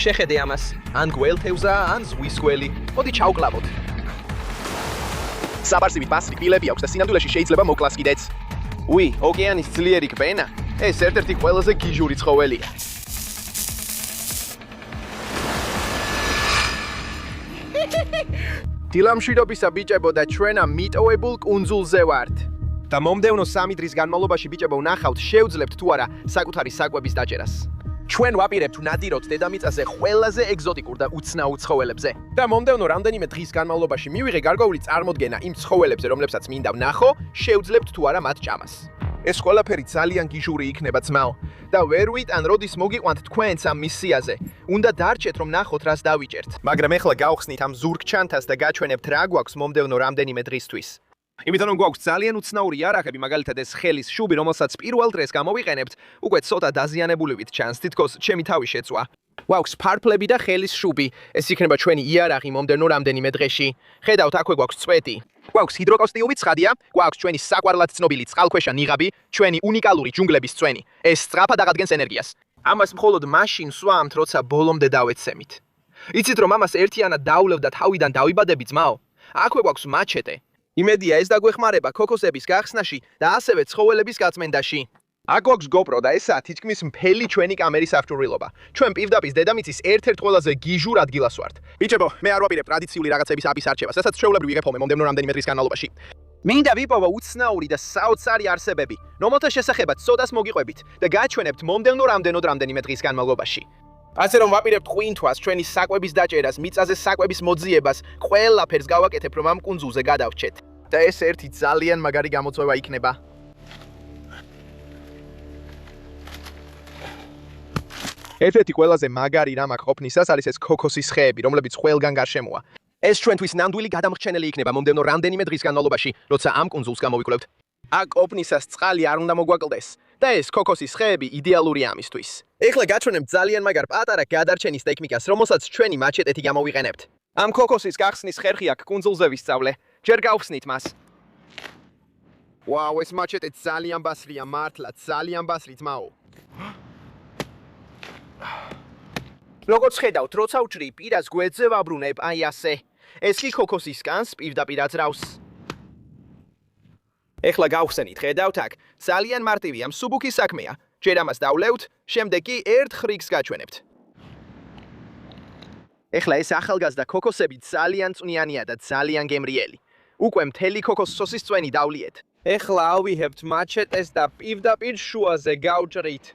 შეხედე ამას. ან გველთევზა, ან ზღვის გველი. მოდი ჩავკლავოთ. საბარსივით მასრი ფილები აქვს და სინამდვილეში შეიძლება მოკლას კიდეც. უი, ოკეანის ძლიერი კბენა? ეს ერთ-ერთი ყველაზე გიჟური ცხოველია. დილამშვიდობისა ბიჭებო და ჩვენ ამ მიტოვებულ კუნძულზე ვართ. და მომდევნო 3 დღის განმავლობაში ბიჭებო ვნახავთ, შევძლებთ თუ არა საკუთარი საკვების დაჭერას. ჩვენ ვაპირებთ ვნადიროთ დედამიწაზე ყველაზე ეგზოტიკურ და უცნაურ ცხოველებზე. და მომდევნო რამდენიმე დღის განმავლობაში მივიღე გარკვეული წარმოდგენა იმ ცხოველებზე, რომლებსაც მინდა ვნახო, შევძლებთ თუ არა მათ ჭამას. ეს ყველაფერი ძალიან გიჟური იქნება ძმაო და ვერ ვიტან როდის მოგიყვანთ თქვენც ამ მისიაზე. უნდა დარჩეთ რომ ნახოთ რას დავიჭერთ. მაგრამ ეხლა გავხსნით ამ ზურგჩანთას და გაჩვენებთ რა გვაქვს მომდევნო რამდენიმე დღისთვის. იმიტომ რომ გვაქვს ძალიან უცნაური იარაღები, მაგალითად ეს ხელის შუბი, რომელსაც პირველ დღეს გამოვიყენებთ, უკვე ცოტა დაზიანებულივით ჩანს, თითქოს ჩემი თავი შეწვა. გვაქვს ფარფლები და ხელის შუბი. ეს იქნება ჩვენი იარაღი მომდევნო რამდენიმე დღეში. ხედავთ, აქვე გვაქვს წვეტი. გვაქვს ჰიდროკოსტიუმი ცხადია, გვაქვს ჩვენი საყვარლად ცნობილი წყალქვეშა ნიღაბი, ჩვენი უნიკალური ჯუნგლების წვენი. ეს სწრაფად აღადგენს ენერგიას. ამას მხოლოდ მაშინ სვამთ, როცა ბოლომდე დავეცემით. იცით რომ ამას ერთიანად დავვლევ და თავიდან დავიბადები ძმაო? აქვე გვაქვს მაჩეტე. იმედია ეს დაგვეხმარება ქოქოსების გახსნაში და ასევე ცხოველების გაწმენდაში. აქ გვაქვს GoPro და ესაა თითქმის მთელი ჩვენი კამერის აღჭურვილობა. ჩვენ პირდაპირ დედამიწის ერთ-ერთ ყველაზე გიჟურ ადგილას ვართ. ბიჭებო, მე არ ვაპირებ ტრადიციული რაღაცების აპის არჩევას, რასაც ჩვეულებრივ ვიღებ ხოლმე მომდევნო რამდენიმე დღის განმავლობაში. მინდა ვიპოვო უცნაური და საოცარი არსებები, რომელთა შესახებაც ცოდას მოგიყვებით და გაჩვენებთ მომდევნო რამდენიმე დღის განმავლობაში. ასე რომ ვაპირებთ ღვინთვას, ჩვენი საკვების დაჭერას, მიწაზე საკვების მოძიებას, ყველაფერს გავაკეთებ რომ ამ კუნძულზე გადავრჩეთ. და ეს ერთი ძალიან მაგარი გამოწვევა იქნება. ერთ-ერთი ყველაზე მაგარი რამ აქ ყოფნისას არის ეს ქოქოსის ხეები, რომლებიც ყველგან გარშემოა. ეს ჩვენთვის ნამდვილი გადამრჩენელი იქნება მომდევნო რამდენიმე დღის განმავლობაში, როცა ამ კუნძულს გამოვიკვლევთ. აქ ყოფნისას წყალი არ უნდა მოგვაკლდეს და ეს ქოქოსის ხეები იდეალურია ამისთვის. ეხლა გაჩვენებთ ძალიან მაგარ პატარა გადარჩენის ტექნიკას, რომელსაც ჩვენი მაჩეტეთი გამოვიყენებთ. ამ ქოქოსის გახსნის ხერხი აქ კუნძულზე ვისწავლე. ჯერ გავხსნით მას. ვაუ, ეს მაჩეტე ძალიან ბასრია, მართლა ძალიან ბასრი ძმაო. როგორც ხედავთ, როცა ვჭრი პირას გვერდზე ვაბრუნებ, აი ასე. ეს კი ქოქოსის კანს პირდაპირ აძრავს. ეხლა გავხსენით, ხედავთ აქ, ძალიან მარტივია, მსუბუქი საქმეა. ჯერ ამას დავლევთ, შემდეგ კი ერთ ხრიგს გაჩვენებთ. ეხლა ეს ახალგაზრდა ქოქოსები ძალიან წვნიანია და ძალიან გემრიელი. უკვე მთელი ქოქოსის წვენი დავლიეთ. ეხლა ავიღებთ მაჩეტეს და პირდაპირ შუაზე გავჭრით.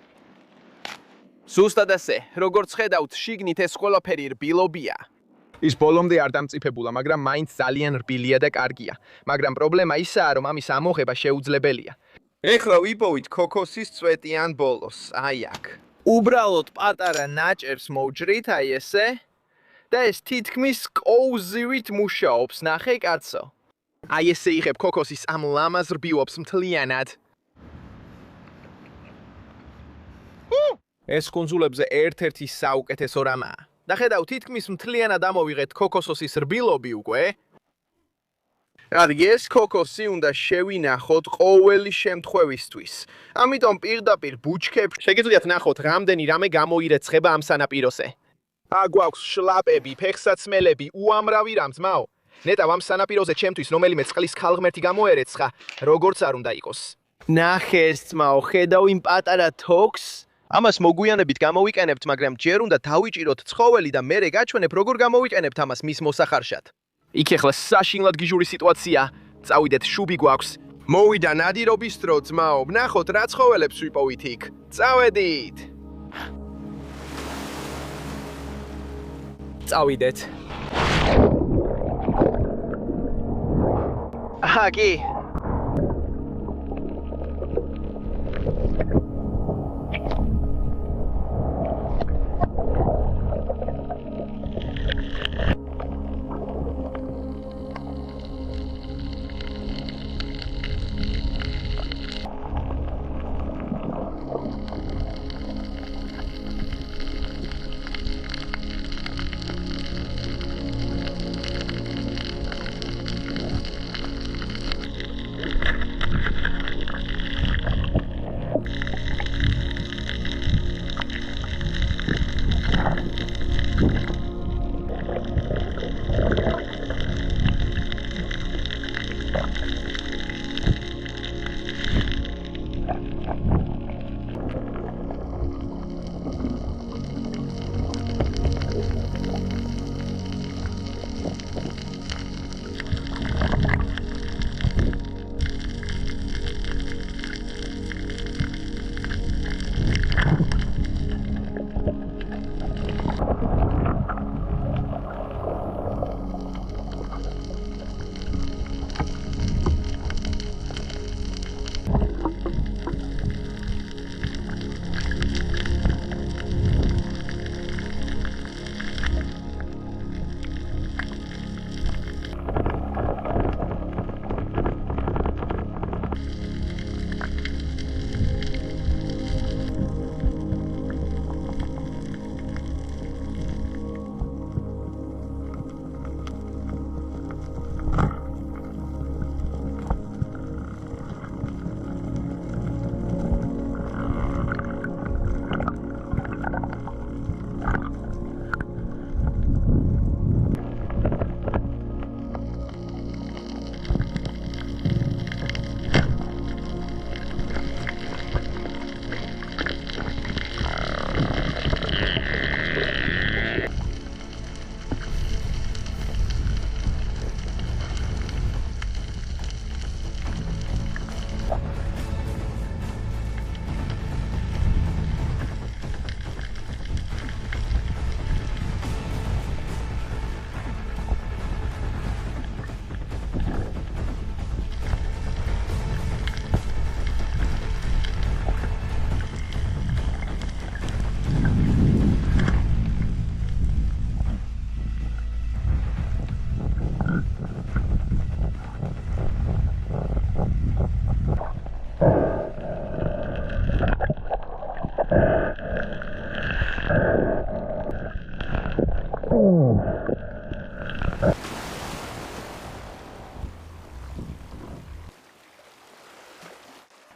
ზუსტად ასე, როგორც ხედავთ, შიგნით ეს ყველაფერი რბილობია. ის ბოლომდე არ დამწიფებულა, მაგრამ მაინც ძალიან რბილია და კარგია. მაგრამ პრობლემა ისაა, რომ ამის ამოღება შეუძლებელია. ეხლა ვიპოვით ქოქოსის წვეტი ან ბოლოს, აი აქ. უბრალოდ პატარა ნაჭერს მოვჭრით, აი ესე. და ეს თითქმის კოუზივით მუშაობს, ნახე კაცო. აი ესე იღებ ქოქოსის ამ ლამაზ რბილობს მთლიანად. ეს კუნძულებზე ერთ-ერთი საუკეთესო რამაა. და ხედავ, თითქმის მთლიანად ამოვიღეთ ქოქოსის რბილობი უკვე. რადგან ეს ქოქოსი უნდა შევინახოთ ყოველი შემთხვევისთვის. ამიტომ პირდაპირ ბუჩქებს შეგიძლიათ ნახოთ, რამდენი რამე გამოირეცხება ამ სანაპიროზე. აქ გვაქვს შლაპები, ფეხსაცმელები, უამრავი რამ ძმაო. ნეტავ ამ სანაპიროზე ჩემთვის რომელიმე წყლის ქალღმერთი გამოერეცხა, როგორც არ უნდა იყოს. ნახე ეს ძმაო, ხედავ იმ პატარა თოქს? ამას მოგვიანებით გამოვიყენებთ, მაგრამ ჯერ უნდა დავიჭიროთ ცხოველი და მერე გაჩვენებ, როგორ გამოვიყენებთ ამას მის მოსახარშად. იქ ახლა საშინლად გიჟური სიტუაცია. წავიდეთ, შუბი გვაქვს. მოვიდა ნადირობის დრო, ძმაო, ვნახოთ რა ცხოველებს ვიპოვით იქ. წავედით. წავიდეთ. აგი.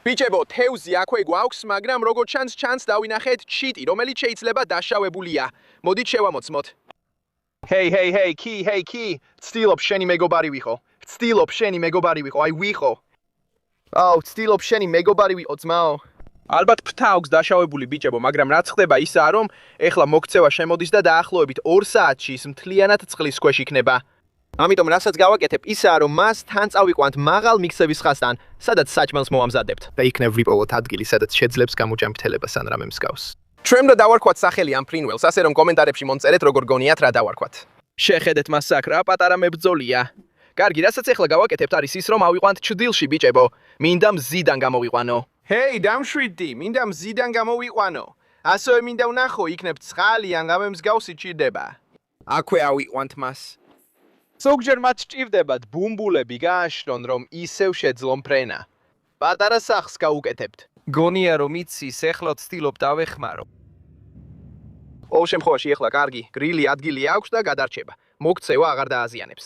ბიჭებო, თევზი აქვე გვაქვს, მაგრამ როგორც ჩანს დავინახეთ ჩიტი, რომელიც შეიძლება დაშავებულია. მოდით შევამოწმოთ. Hey, კი. ცდილობ შენი მეგობარი ვიყო. აი ვიყო. ცდილობ შენი მეგობარი ვიყო, ძმაო. ალბათ ფთა აქვს დაშავებული ბიჭებო, მაგრამ რაც ხდება ისაა, რომ ეხლა მოქცევა შემოდის და დაახლოებით 2 საათში ის მთლიანად წყლის ქვეშ იქნება. ამიტომ რასაც გავაკეთებ, ისაა, რომ მას თან წავიყვანთ მაღალ მიქსების ხაზთან, სადაც საჭმელს მოვამზადებთ. და იქნებ ვიპოვოთ ადგილი, სადაც შეძლებს გამოჯამრთელებას ან რამე მსგავს. ჩვენ და დავარქვათ სახელი ამ ფრინველს, ასე რომ კომენტარებში მონწერეთ როგორ გონიათ რა დავარქვათ. შეხედეთ მას აქ რა პატარა მებრძოლია. კარგი, რასაც ეხლა გავაკეთებთ არის ის, რომ ავიყვანთ ჩრდილში ბიჭებო. მინდა მზიდან გამოვიყვანო. ჰეი, დამშვიდი, მინდა მზიდან გამოვიყვანო. ასევე მინდა ვნახო, იქნებ წყალი ან რამე მსგავსი ჭირდება. აქვე ავიყვანთ მას. ზოგჯერ მათ ჭირდებათ ბუმბულები გააშრონ, რომ ისევ შეძლონ ფრენა. პატარა სახს გავუკეთებთ. გონია რომ იცის, ეხლა ვცდილობ დავეხმარო. ყოველ შემთხვევაში ეხლა კარგი, გრილი ადგილი აქვს და გადარჩება. მოქცევა აღარ დააზიანებს.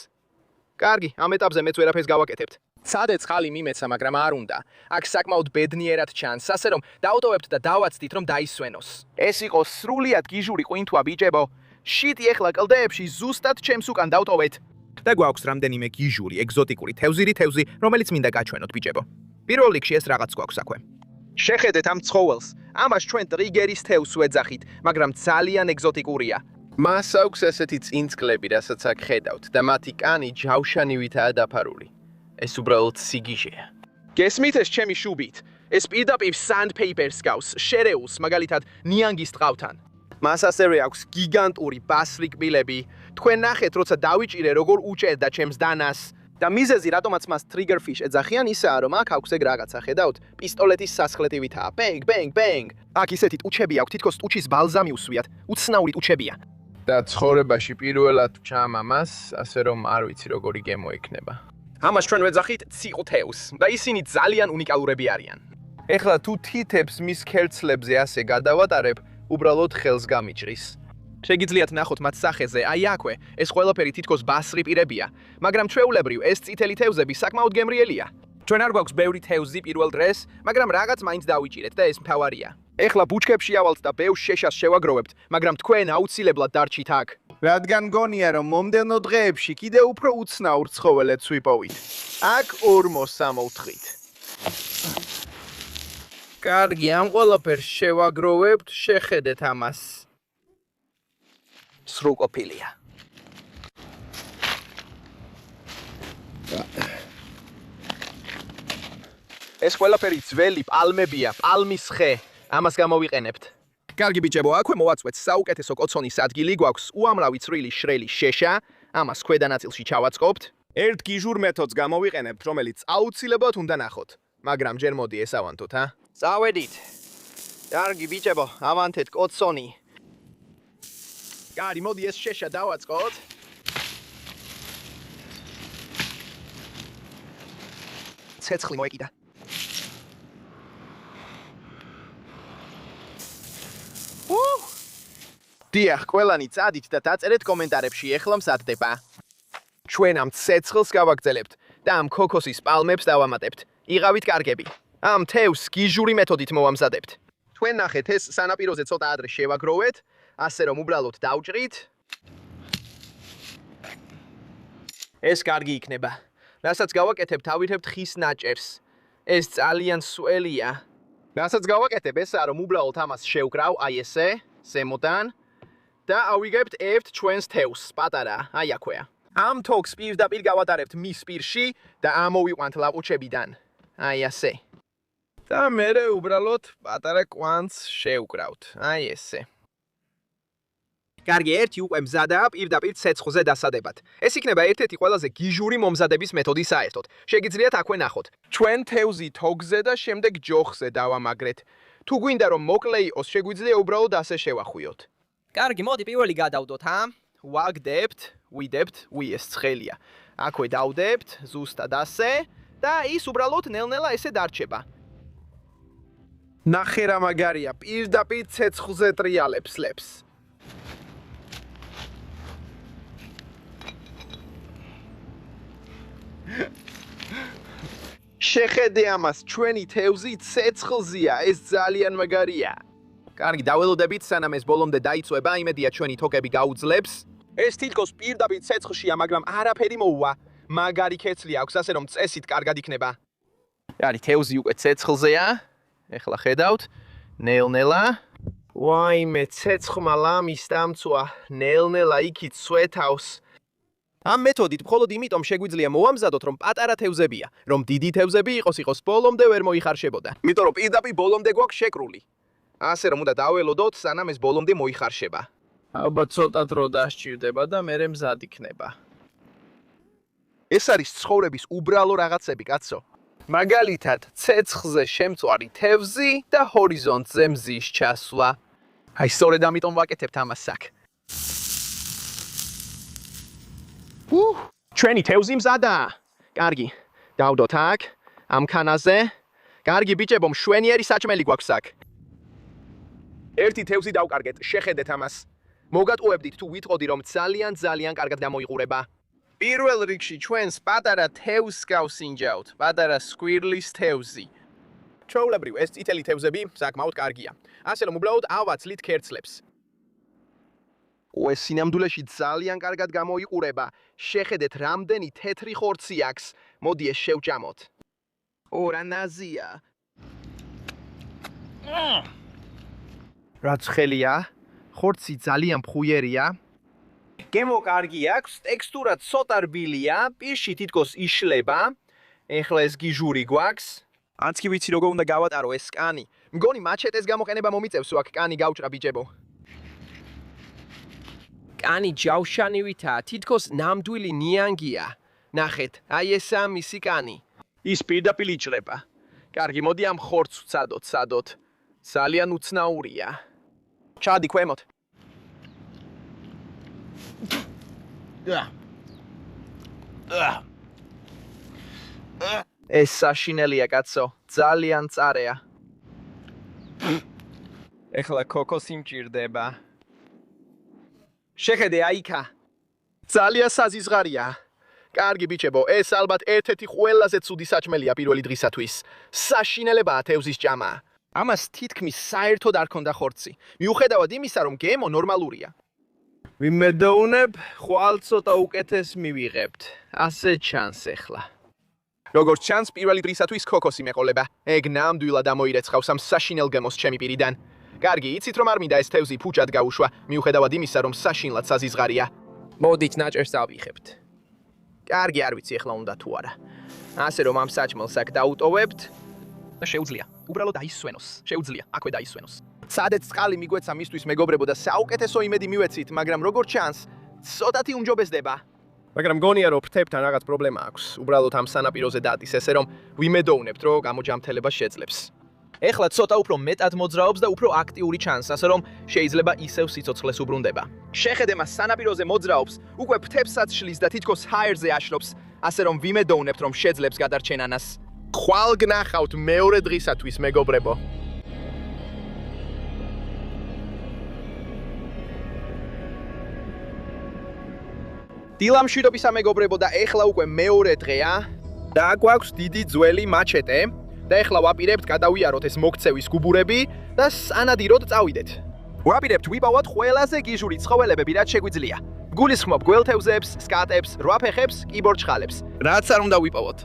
კარგი, ამ ეტაპზე მეც ვერაფერს გავაკეთებთ. ცადე წყალი მიმეცა, მაგრამ არ უნდა. აქ საკმაოდ ბედნიერად ჩანს, ასე რომ დავტოვებთ და დავაცდით, რომ დაისვენოს. ეს იყო სრულიად გიჟური ყვინთვა, ბიჭებო. შიტი ეხლა კლდეებში ზუსტად ჩემს უკან დავტოვეთ. და გვაქვს რამდენიმე გიჟური, ეგზოტიკური თევზი, რომელიც მინდა გაჩვენოთ, ბიჭებო. პირველ რიგში ეს რაღაც გვაქვს აქვე. შეხედეთ ამ ცხოველს. ამას ჩვენ ტრიგერის თევზს ვეძახით, მაგრამ ძალიან ეგზოტიკურია. მას აქვს ესეთი წინწკლები, რასაც აქ ხედავთ და მათი კანი ჯავშანივითაა დაფარული. ეს უბრალოდ სიგიჟეა. გესმით ეს ჩემი შუბით? ეს პირდაპირ sandpaper-ს გავს, შერეულს, მაგალითად ნიანგის ტყავთან. მას ასევე აქვს გიგანტური ბასრი კბილები. თქვენ ნახეთ, როცა დავიჭირე, როგორ უჭერდა ჩემს დანას. და მიზეზი, რატომაც მას triggerfish ეძახიან, ისაა, რომ აქ აქვს ეგ რაღაცა, ხედავთ? პისტოლეტის სასხლეტივითაა. Bang. აქ ისეთი ტუჩები აქვს, თითქოს ტუჩის ბალზამი უსვიათ. უცნაური ტუჩებია. და ცხოვრებაში პირველად ვჭამ ამას, ასე რომ არ ვიცი როგორი გემო ექნება. ამას ჩვენ ვეძახით ციყვთევს და ისინი ძალიან უნიკალურები არიან. ეხლა თუ თითებს მის ქერცლებზე ასე გადავატარებ, უბრალოდ ხელს გამიჭრის. შეგიძლიათ ნახოთ მათ სახეზე, აი აქვე, ეს ყველაფერი თითქოს ბასრი პირებია, მაგრამ ჩვეულებრივ ეს წითელი თევზები საკმაოდ გემრიელია. ჩვენ არ გვაქვს ბევრი თევზი პირველ დღეს, მაგრამ რაღაც მაინც დავიჭირეთ და ეს მთავარია. ეხლა ბუჩქებში ავალთ და ბევრ შეშას შევაგროვებთ, მაგრამ თქვენ აუცილებლად დარჩით აქ. რადგან გონია რომ მომდევნო დღეებში კიდევ უფრო უცნაურ ცხოველებს ვიპოვით. აქ 464-ით. კარგი, ამ ყველაფერს შევაგროვებთ, შეხედეთ ამას. სრულყოფილია. ეს ყველაფერი ძველი პალმებია, პალმის ხე. ამას გამოვიყენებთ. კარგი ბიჭებო, აქვე მოვაწვეთ საუკეთესო კოცონის ადგილი, გვაქვს უამრავი წვრილი შრელი შეშა, ამას ქვედა ნაწილში ჩავაწყობთ. ერთ გიჟურ მეთოდს გამოვიყენებთ, რომელიც აუცილებლად უნდა ნახოთ. მაგრამ ჯერ მოდი ეს ავანთოთ, წავედით. კარგი ბიჭებო, ავანთეთ კოცონი. კარგი, მოდი ეს შეშა დავაწყოთ. ცეცხლი მოეკიდა. დიახ, ყველანი წადით და დაწერეთ კომენტარებში, ეხლა მზადდება. ჩვენ ამ ცეცხლს გავაგრძელებთ და ამ ქოქოსის პალმებს დავამატებთ. იღავით კარგები. ამ თევზს გიჟური მეთოდით მოვამზადებთ. თქვენ ნახეთ, ეს სანაპიროზე ცოტა ადრე შევაგროვეთ, ასე რომ უბრალოდ დავჭრით. ეს კარგი იქნება. რასაც გავაკეთებ, ავირებთ ხის ნაჭერს. ეს ძალიან სველია. რასაც გავაკეთებ, ესაა, რომ უბრალოდ ამას შევკრავ, აი ესე, ზემოდან. და ავიგებთ ერთ ჩვენს თევზს, პატარა, აი აქვეა. ამ თოქს პირდაპირ გავატარებთ მის პირში და ამოვიყვანთ ლაყუჩებიდან. აი ასე. და მერე უბრალოდ პატარა კვანძს შევკრავთ. აი ესე. კარგი, ერთი უკვე მზადაა პირდაპირ ცეცხლზე დასადებად. ეს იქნება ერთ-ერთი ყველაზე გიჟური მომზადების მეთოდი საერთოდ. შეგიძლიათ აქვე ნახოთ. ჩვენ თევზი თოქზე და შემდეგ ჯოხზე დავამაგრეთ. თუ გვინდა რომ მოკლე იყოს, შეგვიძლია უბრალოდ ასე შევახვიოთ. კარგი, მოდი პირველი გადავდოთ, ვაგდებთ, ეს ცხელია. აქვე დავდებთ, ზუსტად ასე და ის უბრალოდ ნელ-ნელა ესე დარჩება. ნახე რა მაგარია, პირდაპირ ცეცხლზე ტრიალებს ლებს. შეხედე ამას, ჩვენი თევზი ცეცხლზეა, ეს ძალიან მაგარია. კარგი, დაველოდებით, სანამ ეს ბოლომდე დაიწვება, იმედია ჩვენი თოკები გაუძლებს. ეს თითქოს პირდაპირ ცეცხლშია, მაგრამ არაფერი მოუვა. მაგარი ქეცლი აქვს, ასე რომ წესით კარგად იქნება. არის თევზი უკვე ცეცხლზეა. ეხლა ხედავთ, ნელ-ნელა. ვაიმე, ცეცხლმა ლამის დამწვა, ნელ-ნელა იქით სვეთავს. ამ მეთოდით მხოლოდ იმიტომ შეგვიძლია მოვამზადოთ, რომ პატარა თევზებია, რომ დიდი თევზები იყოს ბოლომდე ვერ მოიხარშებოდა. იმიტომ რომ პირდაპირ ბოლომდე გვაქვს შეკრული. ასე რომ უნდა დაველოდოთ, სანამ ეს ბოლომდე მოიხარშება. ალბათ ცოტა დრო დასჭირდება და მერე მზად იქნება. ეს არის ცხოვრების უბრალო რაღაცები, კაცო. მაგალითად, ცეცხლზე შემწვარი თევზი და ჰორიზონტზე მზის ჩასვლა. აი, სწორედ ამიტომ ვაკეთებთ ამას აქ. ჩვენი თევზი მზადაა. კარგი, დავდოთ აქ, ამ ქანაზე. კარგი ბიჭებო, მშვენიერი საჭმელი გვაქვს აქ. ერთი თევზი დავკარგეთ, შეხედეთ ამას. მოგატყუებდით თუ ვითყოდი რომ ძალიან კარგად გამოიყურება. პირველ რიგში ჩვენს პატარა თევზს გავსინჯავთ, პატარა სკვირლის თევზი. ჩვეულებრივ ეს წითელი თევზები საკმაოდ კარგია. ასე რომ უბრალოდ ავაცლით ქერცლებს. ეს სინამდვილეში ძალიან კარგად გამოიყურება. შეხედეთ, რამდენი თეთრი ხორცი აქვს. მოდი ეს შევჭამოთ. რა ნაზია. რაც ხელია, ხორცი ძალიან ფხუიერია. გემო კარგი აქვს, ტექსტურა ცოტა რბილია, პირში თითქოს იშლება. ეხლა ეს გიჟური გვაქვს. არც კი ვიცი როგორ უნდა გავატარო ეს კანი. მგონი მაჩეტეს გამოყენება მომიწევს აქ კანი გავჭრა ბიჭებო. კანი ჯავშანივითაა, თითქოს ნამდვილი ნიანგია. ნახეთ, აი ესაა მისი კანი. ის პირდაპირ იჭრება. კარგი, მოდი ამ ხორცს ვცადოთ. ძალიან უცნაურია. ჩადი ქვემოთ. ეს საშინელია, კაცო, ძალიან წარეა. ეხლა ქოქოსი მჭირდება. შეხედე აიქა. ძალიან საზიზღარია. კარგი ბიჭებო, ეს ალბათ ერთ-ერთი ყველაზე ცუდი საჭმელია პირველი დღისათვის. საშინელებაა თევზის ჭამა. ამას თითქმის საერთოდ არ ქონდა ხორცი. მიუხედავად იმისა, რომ გემო ნორმალურია. ვიმედოვნებ, ხვალ ცოტა უკეთეს მივიღებთ. ასე ჩანს ეხლა. როგორც ჩანს, პირველი დღისათვის ქოქოსი მეყოლება. ეგ ნამდვილად ამოირეცხავს ამ საშინელ გემოს ჩემი პირიდან. კარგი, იცით რომ არ მინდა ეს თევზი ფუჭად გაუშვა, მიუხედავად იმისა, რომ საშინლად საზიზღარია. მოდით ნაჭერს ავიღებთ. კარგი, არ ვიცი ეხლა უნდა თუ არა. ასე რომ ამ საჭმელს აქ დაუტოვებთ და შეუძლია. უბრალოდ დაისვენოს. შეუძლია, აქვე დაისვენოს. სადაც წყალი მიგვეცა მისთვის მეგობრებო და საუკეთესო იმედი მივეცით, მაგრამ როგორც ჩანს, ცოტათი უმჯობესდება. მაგრამ გონია რომ ფრთებთან რაღაც პრობლემა აქვს. უბრალოდ ამ სანაპიროზე დადის, ესე რომ ვიმედოვნებთ, რომ გამოჯამთელება შეძლებს. ეხლა ცოტა უფრო მეტად მოძრაობს და უფრო აქტიური ჩანს, ასე რომ შეიძლება ისევ სიცოცხლეს უბრუნდება. შეხედე მას სანაპიროზე მოძრაობს, უკვე ფრთებსაც შლის და თითქოს ჰაერზე აშლობს, ასე რომ ვიმედოვნებთ, რომ შეძლებს გადარჩენანას. ხვალ გნახავთ მეორე დღისათვის, მეგობრებო. დილამშვიდობის ამეგობრებო და ეხლა უკვე მეორე დღეა და გვაქვს დიდი ძველი მაჩეტე და ეხლა ვაპირებთ გადავიაროთ ეს მოქცევის გუბურები და სანადიროდ წავიდეთ. ვაპირებთ ვიპოვოთ ყველაზე გიჟური ცხოველებები, რაც შეგვიძლია. გულისხმობ გველთევზებს, სკატებს, რვაფეხებს, კიბორჩხალებს. რაც არ უნდა ვიპოვოთ.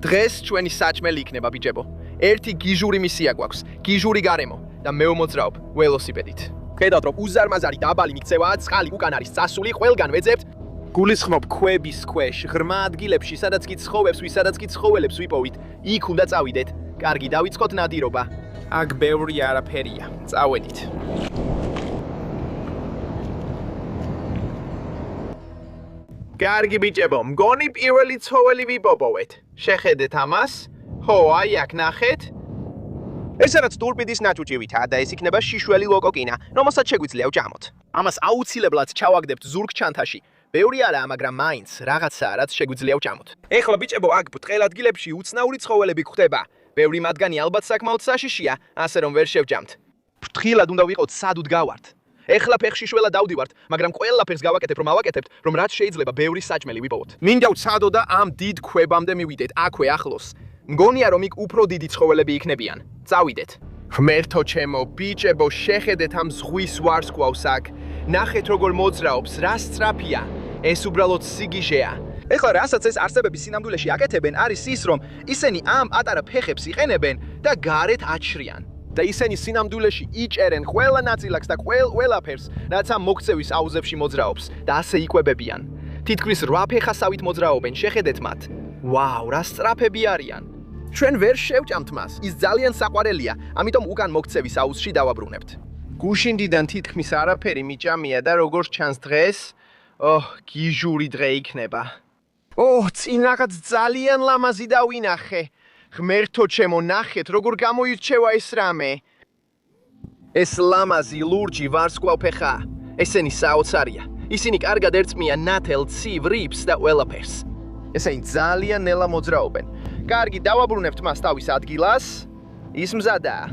დღეს ჩვენი საჭმელი იქნება ბიჭებო. ერთი გიჟური მისია გვაქვს, გიჟური გარემო და მე ვმოძრაობ ველოსიპედით. ხედავთ რომ უზარმაზარი დაბალი მიქცევაა, წყალი უკან არის წასული, ყველგან ვეძებთ. გულისხმობ ქვების ქვეშ, ღრმა ადგილებში, სადაც კი ცხოვებს, ვისაც კი ცხოველებს ვიპოვით, იქ უნდა წავიდეთ. კარგი, დავიწყოთ ნადირობა. აქ ბევრი არაფერია. წავედით. კარგი ბიჭებო, მგონი პირველი ცხოველი ვიპოვეთ. შეხედეთ ამას. ხო, აი აქ ნახეთ. ეს რაც ტურპიდის ნაჭუჭივითაა და ეს იქნება შიშველი ლოკოკინა, რომელსაც შეგვიძლია ვჭამოთ. ამას აუცილებლად ჩავაგდებთ ზურგ ჩანთაში. ბევრი არაა, მაგრამ მაინც რაღაცაა, რაც შეგვიძლია ვჭამოთ. ეხლა ბიჭებო, აქ ბრტყელ ადგილებში უცნაური ცხოველები გვხვდება. ბევრი მათგანი ალბათ საკმაოდ საშიშია, ასე რომ ვერ შევჭამთ. ფრთხილად უნდა ვიყოთ, სად ვდგავართ. ეხლა ფეხში შველა დავდივართ, მაგრამ ყველა ფეხს გავაკეთებ, რომ ავაკეთებთ, რომ რაც შეიძლება ბევრი საჭმელი ვიპოვოთ. მინდა ვცადო და ამ დიდ ქვებამდე მივიდეთ, აქვე ახლოს. მგონია რომ იქ უფრო დიდი ცხოველები იქნებიან. წავიდეთ. ღმერთო ჩემო, ბიჭებო, შეხედეთ ამ ზღვის ვარსკვლავს აქ. ნახეთ როგორ მოძრაობს, რა სწრაფია. ეს უბრალოდ სიგიჟეა. ეხლა რასაც ეს არსებები სინამდვილეში აკეთებენ, არის ის, რომ ისინი ამ პატარა ფეხებს იყენებენ და გარეთ აჩრიან. და ისინი სინამდვილეში იჭერენ ყველა ნაწილაკს და ყველაფერს, რაც ამ მოქცევის აუზებში მოძრაობს და ასე იკვებებიან. თითქმის 8 ფეხასავით მოძრაობენ, შეხედეთ მათ. ვაუ, რა სწრაფები არიან. ჩვენ ვერ შევჭამთ მას. ის ძალიან საყვარელია, ამიტომ უკან მოქცევის აუზში დავაბრუნებთ. გუშინდიდან თითქმის არაფერი მიჭამია და როგორც ჩანს დღეს, გიჟური დღე იქნება. წინ რაღაც ძალიან ლამაზი დავინახე. ღმერთო ჩემო, ნახეთ როგორ გამოირჩევა ეს რამე. ეს ლამაზი ლურჯი ვარსკვლავფეხა. ესენი საოცარია. ისინი კარგად ერწყმიან ნათელ, ცივ რიფს და ყველაფერს. ესენი ძალიან ნელა მოძრაობენ. კარგი, დავაბრუნებთ მას თავის ადგილას. ის მზადაა.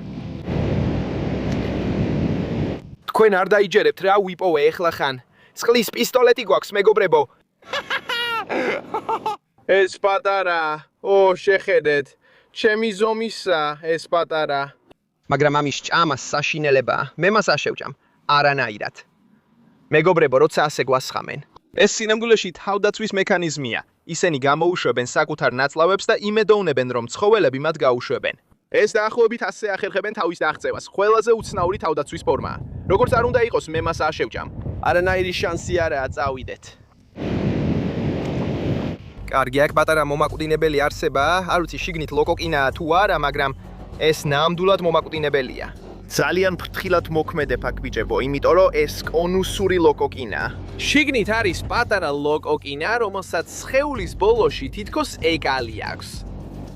თქვენ არ დაიჯერებთ რა ვიპოვე ეხლა ხან. წყლის პისტოლეტი გვაქვს, მეგობრებო. ეს პატარა. შეხედეთ. ჩემი ზომისა ეს პატარა. მაგრამ ამის ჭამას საშინელებაა. მე მას არ შევჭამ. არანაირად. მეგობრებო, როცა ასე გვასხამენ. ეს სინამდვილეში თავდაცვის მექანიზმია. ისინი გამოუშვებენ საკუთარ ნაწლავებს და იმედოვნებენ, რომ ცხოველები მათ გაუშვებენ. ეს დაახლოებით ასე ახერხებენ თავის დაღწევას. ყველაზე უცნაური თავდაცვის ფორმაა. როგორც არ უნდა იყოს, მე მას არ შევჭამ. არანაირი შანსი არაა, წავიდეთ. კარგი, აქ პატარა მომაკვდინებელი არსებაა. არ ვიცი, შიგნით ლოკოკინაა თუ არა, მაგრამ ეს ნამდვილად მომაკვდინებელია. ძალიან ფრთხილად მოქმედებ აქ ბიჭებო, იმიტომ რომ ეს კონუსური ლოკოკინაა. შიგნით არის პატარა ლოკოკინა, რომელსაც სხეულის ბოლოში თითქოს ეკალი აქვს.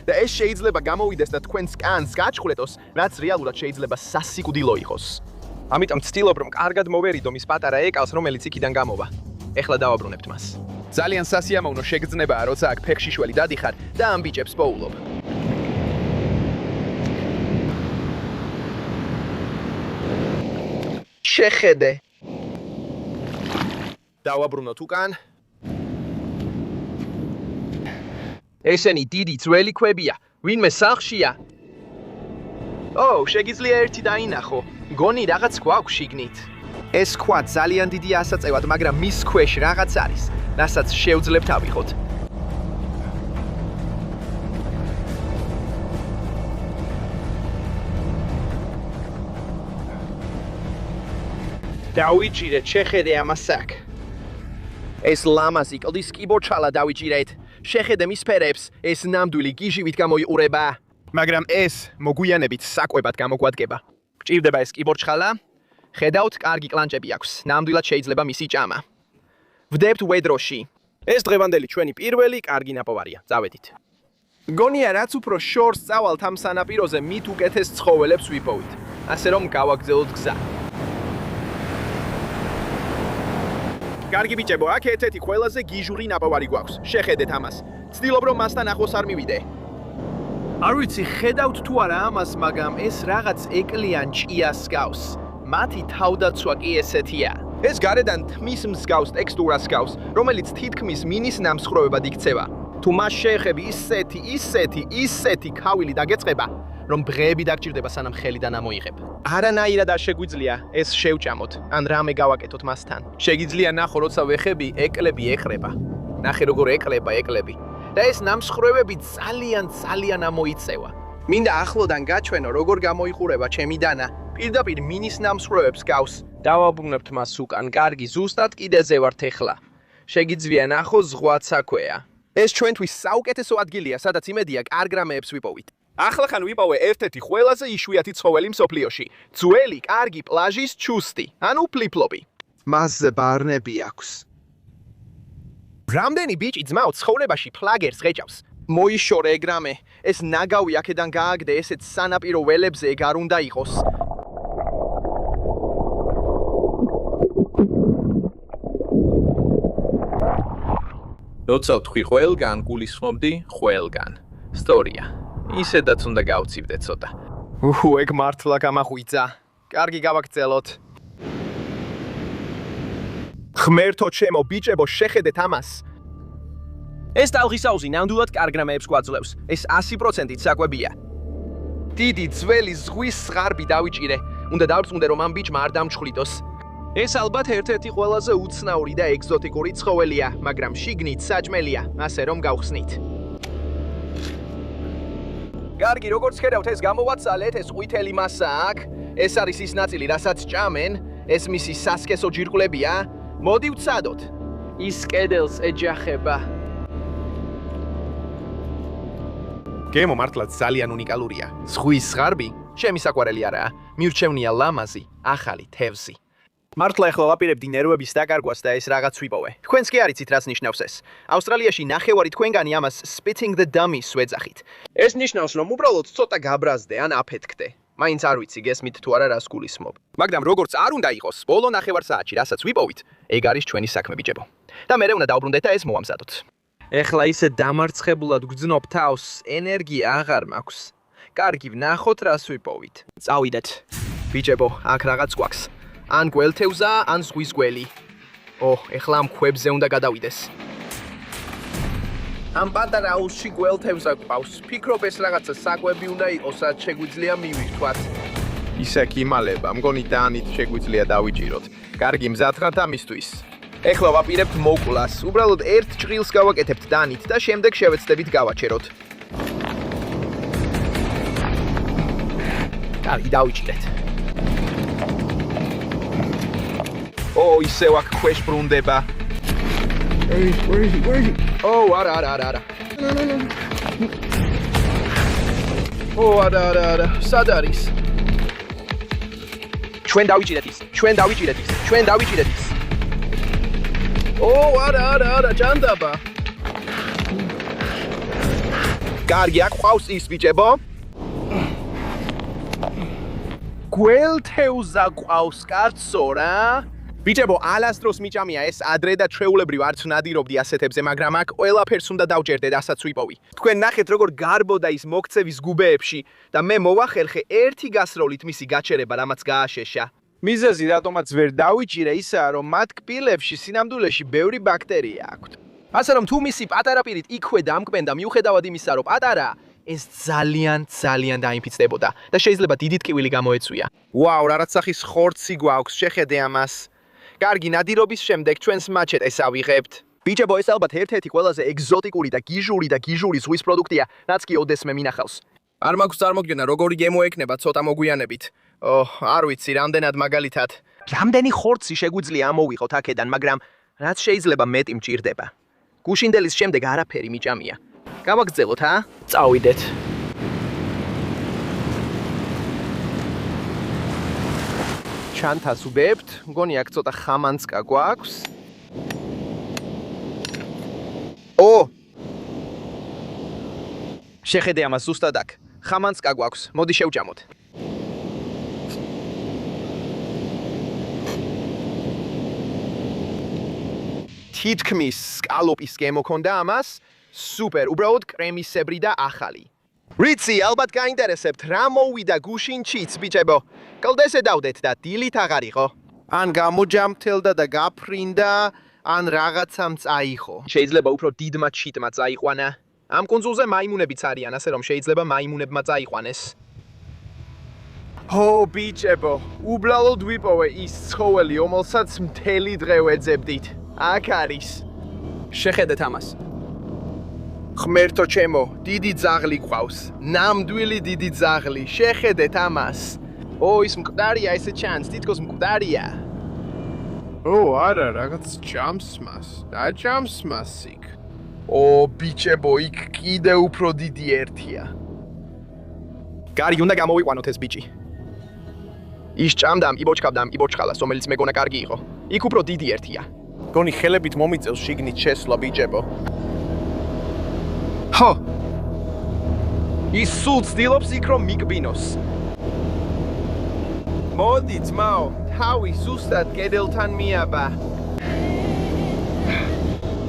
და ეს შეიძლება გამოვიდეს და თქვენს კანს გაჩხვრეტოს, რაც რეალურად შეიძლება სასიკვდილო იყოს. ამიტომ ვცდილობ, რომ კარგად მოვერიდო მის პატარა ეკალს, რომელიც იქიდან გამოვა. ეხლა დავაბრუნებთ მას. ძალიან სასიამოვნო შეგრძნებაა, როცა აქ ფეხშიშველი დადიხარ და ამ ბიჭებს პოულობ. შეხედე. დავაბრუნოთ უკან. ესენი დიდი ძველი ქვებია. ვინმე სახლშია? შეგიძლია ერთი დაინახო. გონი რაღაც გვაქვს შიგნით. ეს ქვა ძალიან დიდი ასაწევად, მაგრამ მის ქვეშ რაღაც არის, რასაც შევძლებთ ავიღოთ. დავიჭირეთ, შეხედე ამას აქ. ეს ლამაზი კლდის კიბორჩალა დავიჭირეთ. შეხედე მის ფერებს, ეს ნამდვილი გიჟივით გამოიყურება. მაგრამ ეს მოგვიანებით საკვებად გამოგვადგება. გჭირდება ეს კიბორჩხალა? ხედავთ, კარგი კლანჭები აქვს. ნამდვილად შეიძლება მისი ჭამა. ვდებთ ვედროში. ეს დღევანდელი ჩვენი პირველი კარგი ნაპოვარია. წავედით. გონია რაც უფრო შორს წავალთ ამ სანაპიროზე, მით უკეთეს ცხოველებს ვიპოვით. ასე რომ გავაგრძელოთ გზა. კარგი ბიჭებო, აქ ერთ-ერთი ყველაზე გიჟური ნაპოვარი გვაქვს. შეხედეთ ამას. ვცდილობ რომ მასთან ახლოს არ მივიდე. არ ვიცი, ხედავთ თუ არა ამას, მაგრამ ეს რაღაც ეკლიან ჭიას გავს. მათი თავდაცვა კი ესეთია. ეს გარედან თმის მსგავს ტექსტურას გავს, რომელიც თითქმის მინის ნამსხვრევებად იქცევა. თუ მას შეეხები ისეთი ქავილი დაგეწყება, რომ ბღეები დაგჭირდება სანამ ხელიდან ამოიღებ. არანაირად არ შეგვიძლია ეს შევჭამოთ, ან რამე გავაკეთოთ მასთან. შეგიძლია ნახო, როცა ვეხები ეკლები ეხრება. ნახე როგორ ეკლები. და ეს ნამსხვრევები ძალიან ამოიწევა. მინდა ახლოდან გაჩვენო, როგორ გამოიყურება ჩემი დანა. პირდაპირ მინის ნამსხვრევებს გავს. დავაბრუნებთ მას უკან. კარგი, ზუსტად კიდეზე ვართ ეხლა. შეგიძლია ნახო, ზღვაც აქვეა. ეს ჩვენთვის საუკეთესო ადგილია, სადაც იმედია კარგ რამეებს ვიპოვით. ახლა ხან ვიპოვე ერთ-ერთი ყველაზე იშვიათი ცხოველი მსოფლიოში. ძველი, კარგი პლაჟის ჩუსტი, ანუ ფლიპლოპი. მასზე ბარნები აქვს. რამდენი ბიჭი ძმაო ცხოვრებაში ფლაგერს ღეჭავს. მოიშორე ეგ რამე. ეს ნაგავი აქედან გააგდე, ესეც სანაპირო ველებზე ეგ არ უნდა იყოს. როცა ვთქვი ყველგან, გულისხმობდი ყველგან. სტორია. ისედაც უნდა გავცივდე ცოტა. ეგ მართლა გამახვიძა. კარგი გავაგრძელოთ. ღმერთო ჩემო, ბიჭებო, შეხედეთ ამას. ეს ტალღისაუზი ნამდვილად კარგ რამეებს გვაძლევს. ეს 100%-ით საკვებია. დიდი ძველი ზღვის სღარბი დავიჭირე. უნდა დავწუნდე რომ ამ ბიჭმა არ დამჩხვლიდოს. ეს ალბათ ერთ-ერთი ყველაზე უცნაური და ეგზოტიკური ცხოველია, მაგრამ შიგნით საჭმელია, ასე რომ გავხსნით. კარგი, როგორც ხედავთ, ეს გამოვაცალეთ, ეს ყვითელი მასა აქ. ეს არის ის ნაწილი, რასაც ჭამენ. ეს მისი სასქესო ჯირკვლებია. მოდი ვცადოთ. ის კედელს ეჯახება. გემო მართლაც ძალიან უნიკალურია. ზღვის სღარბი ჩემი საყვარელი არაა. მირჩევნია ლამაზი, ახალი თევზი. მართლა ახლა ვაპირებდი ნერვების დაკარგვას და ეს რაღაც ვიპოვე. თქვენს კი არიცით რას ნიშნავს ეს. ავსტრალიაში ნახევარი თქვენგანი ამას spitting the dummies ვეძახით. ეს ნიშნავს რომ უბრალოდ ცოტა გაბრაზდე ან აფეთქდე. მაინც არ ვიცი გესმით თუ არა რას გულისხმობ. მაგრამ როგორც არ უნდა იყოს, ბოლო ნახევარ საათში რასაც ვიპოვით, ეგ არის ჩვენი საქმე ბიჭებო. და მე უნდა დავბრუნდეთ და ეს მოვამზადოთ. ეხლა ისე დამარცხებულად გძნობ თავს, ენერგია აღარ მაქვს. კარგი, ვნახოთ რას ვიპოვით. წავიდეთ. ბიჭებო, აქ რაღაც გვაქვს. ან გველთევზა, ან ზღვის გველი. ეხლა ამ ქვებზე უნდა გადავიდეს. ამ პატარა აუზში გველთევზა გვყავს. ფიქრობ ეს რაღაცა საკვები უნდა იყოს, რაც შეგვიძლია მივირთვათ. ისე კიმალება, მგონი დანით შეგვიძლია დავიჭიროთ. კარგი, მზად ხართ ამისთვის? ეხლა ვაპირებთ მოკვლას. უბრალოდ ერთ ჭრილს გავაკეთებთ დანით და შემდეგ შევეცდებით გავაჩეროთ. კარგი, დავიჭირეთ. ისევ აქ ქვეშ ბრუნდება. არა. არა. სად არის? ჩვენ დავიჭირეთ ის. არა, ჯანდაბა. კარგი, აქ ყავს ის ბიჭებო. გველთევზა ყავს კაცო რა. ბიჭებო, ალასდროს მიჭამია ეს ადრე და ჩვეულებრივ არც ნადირობდი ასეთებზე, მაგრამ აქ ყველაფერს უნდა დავჭერდე, რასაც ვიპოვი. თქვენ ნახეთ როგორ გარბოდა ის მოქცევის გუბეებში და მე მოვახერხე ერთი გასროლით მისი გაჩერება, რამაც გააშეშა. მიზეზი რატომაც ვერ დავიჭირე ისაა, რომ მათ კბილებში სინამდვილეში ბევრი ბაქტერია აქვთ. ასე რომ თუ მისი პატარა პირით იქვე დამკბენდა მიუხედავად იმისა, რომ პატარაა, ეს ძალიან დაინფიცდებოდა და შეიძლება დიდი ტკივილი გამოეწვია. ვაუ, რაღაც სახის ხორცი გვაქვს, შეხედე ამას. კარგი, ნადირობის შემდეგ ჩვენს მაჩეტეს ავიღებთ. ბიჭებო, ეს ალბათ ერთ-ერთი ყველაზე ეგზოტიკური და გიჟური ზღვის პროდუქტია, რაც კი ოდესმე მინახავს. არ მაქვს წარმოგდგენა, როგორი გემო ექნება ცოტა მოგვიანებით. არ ვიცი, რამდენად მაგალითად. რამდენი ხორცი შეგვიძლია ამოვიღოთ აქედან, მაგრამ რაც შეიძლება მეტი მჭირდება. გუშინდელის შემდეგ არაფერი მიჭამია. გავაგრძელოთ, წავიდეთ. ჩანთას უბებთ, მგონი აქ ცოტა ხამანცკა გვაქვს. შეხედე ამას ზუსტად აქ. ხამანცკა გვაქვს, მოდი შევჭამოთ. თითქმის სკალოპის გემო ქონდა ამას. სუპერ, უბრალოდ კრემისებრი და ახალი. რიცი, ალბათ გაინტერესებთ, რა მოვიდა გუშინჩიც, ბიჭებო. კლდესე დავდეთ და დილით აღარ იყო. ან გამოჯამთელდა და გაფრინდა, ან რაღაცამ წაიღო. შეიძლება უფრო დიდმა ჩიტმა წაიყვანა. ამ კუნძულზე მაიმუნებიც არიან, ასე რომ შეიძლება მაიმუნებმა წაიყვანეს. ბიჭებო, უბლალოდ ვიპოვე ის ცხოველი, რომელსაც მთელი დღე ვეძებდით. აქ არის. შეხედეთ ამას. ღმერთო ჩემო, დიდი ძაღლი ყავს. ნამდვილი დიდი ძაღლი. შეხედეთ ამას. ის მკვდარია, ესე ჩანს, თითქოს მკვდარია. არა, რაღაც ჭამს მას. დაჭამს მას იქ. ბიჭებო, იქ კიდე უფრო დიდი ერთია. კარგი, უნდა გამოვიყვანოთ ეს ბიჭი. ის ჭამდამ, იბოჭკავდამ, იბოჭყალას, რომელიც მეგონა კარგი იყო. იქ უფრო დიდი ერთია. გონი ხელებით მომიწევს შიგნით შესვლა, ბიჭებო. ის სულ ცდილობს იქ რომ მიკბინოს. მოდი, ძმაო, თავი ზუსტად კედელთან მიაბა.